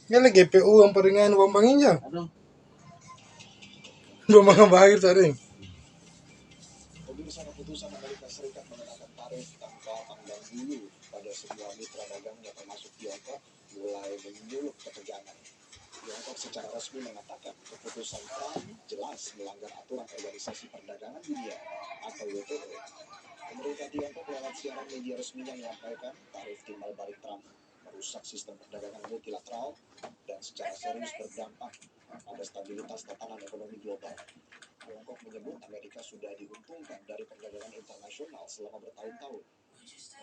Yan lagi GPU ang paringan uang banginnya. Bumang bahir tadi. Pemirsa, keputusan Amerika Serikat mengenakan tarif tanpa pandang bulu pada semua mitra dagangnya termasuk Tiongkok mulai menyulut ketegangan. Tiongkok secara resmi mengatakan keputusan Trump jelas melanggar aturan Organisasi Perdagangan Dunia atau WTO. Pemerintah Tiongkok lewat siaran media resminya menyampaikan tarif timbal balik Trump merusak sistem perdagangan multilateral dan secara serius berdampak pada stabilitas tatanan ekonomi global. Tiongkok menyebut Amerika sudah diuntungkan dari perdagangan internasional selama bertahun-tahun.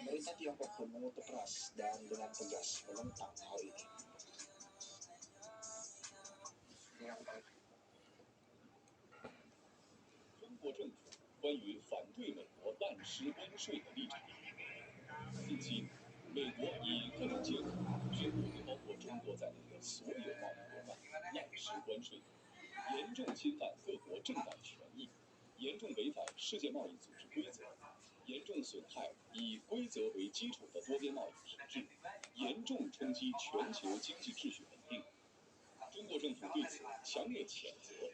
Pemerintah Tiongkok pun mengutuk keras dan dengan tegas menentang hal ini. 中国政府关于反对美国滥施关税的立场。近期，美国以各种借口宣布对包括中国在内的所有贸易伙伴滥施关税，严重侵犯各国正当权益，严重违反世界贸易组织规则，严重损害以规则为基础的多边贸易体制，严重冲击全球经济秩序稳定。中国政府对此强烈谴责。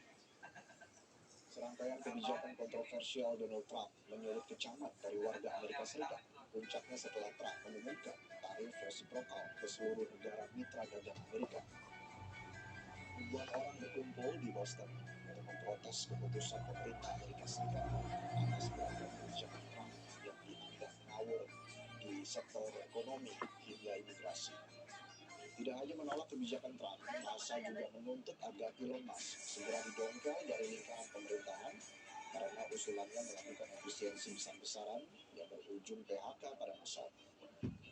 Serangkaian kebijakan kontroversial Donald Trump menyulut kecaman dari warga Amerika Serikat. Puncaknya setelah Trump mengumumkan tarif resiprokal ke seluruh negara mitra dagang Amerika. Ribuan orang berkumpul di Boston untuk memprotes keputusan pemerintah Amerika Serikat atas beragam kebijakan Trump yang dianggap ngawur di sektor ekonomi hingga imigrasi. Tidak hanya menolak kebijakan Trump, massa juga menuntut agar Elon Musk segera didongkel dari lingkaran pemerintahan karena usulannya melakukan efisiensi besar-besaran yang berujung PHK pada masa.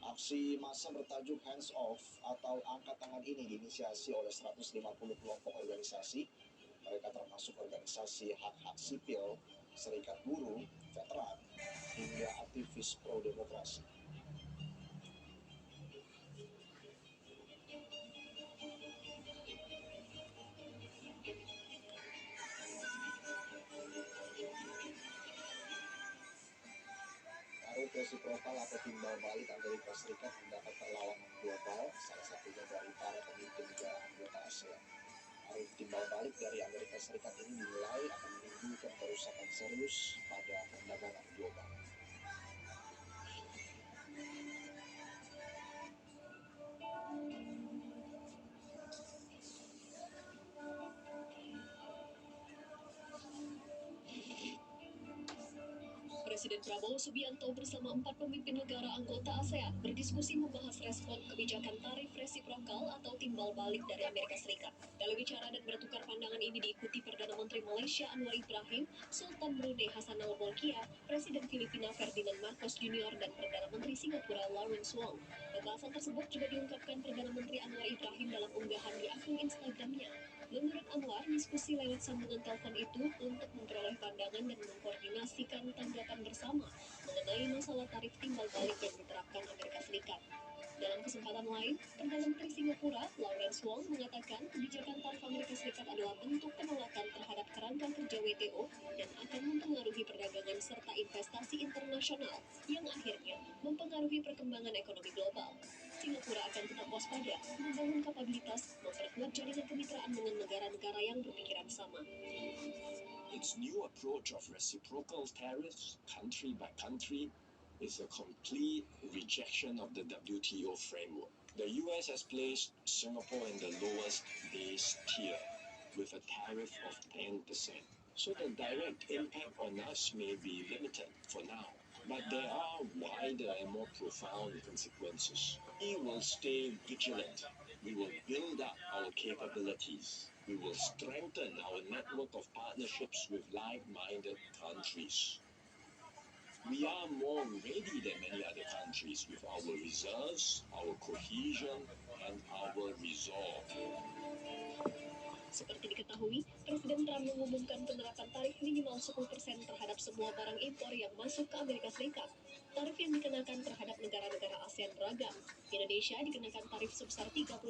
Aksi massa bertajuk Hands Off atau angkat tangan ini diinisiasi oleh 150 kelompok organisasi. Mereka termasuk organisasi hak-hak sipil, serikat buruh, veteran, hingga aktivis pro-demokrasi. Tarif resiprokal atau timbal balik Amerika Serikat mendapat perlawanan global, salah satunya dari para pemimpin negara anggota ASEAN. Tarif timbal balik dari Amerika Serikat ini dinilai akan menimbulkan kerusakan serius pada perdagangan global. Presiden Prabowo Subianto bersama 4 pemimpin negara anggota ASEAN berdiskusi membahas respon kebijakan tarif resiprokal atau timbal balik dari Amerika Serikat. Dalam bicara dan bertukar pandangan ini diikuti Perdana Menteri Malaysia Anwar Ibrahim, Sultan Brunei Hassanal Bolkiah, Presiden Filipina Ferdinand Marcos Jr. dan Perdana Menteri Singapura Lawrence Wong. Pembahasan tersebut juga diungkapkan Perdana Menteri Anwar Ibrahim dalam unggahan di akun Instagramnya. Menurut Anwar, diskusi lewat sambungan telepon itu untuk memperoleh pandangan dan mengkoordinasikan tanggapan bersama mengenai masalah tarif timbal balik yang diterapkan Amerika Serikat. Dalam kesempatan lain, Perdana Menteri Singapura, Lawrence Wong, mengatakan kebijakan tarif Amerika Serikat adalah bentuk penolakan terhadap kerangka kerja WTO dan akan mempengaruhi perdagangan serta investasi internasional yang akhirnya mempengaruhi perkembangan ekonomi global. Singapura akan tetap waspada, membangun kapabilitas, memperkuat jaringan kemitraan dengan negara-negara yang berpikiran sama. Its new approach of reciprocal tariffs, country by country, is a complete rejection of the WTO framework. The US has placed Singapore in the lowest base tier with a tariff of 10%. So the direct impact on us may be limited for now, but there are wider and more profound consequences. We will stay vigilant. We will build up our capabilities. We will strengthen our network of partnerships with like-minded countries. We are more ready than many other countries with our reserves, our cohesion, and our resolve. Seperti diketahui, Presiden Trump mengumumkan penerapan tarif minimal 10% terhadap semua barang impor yang masuk ke Amerika Serikat. Tarif yang dikenakan terhadap negara-negara ASEAN beragam. Indonesia dikenakan tarif sebesar 32%.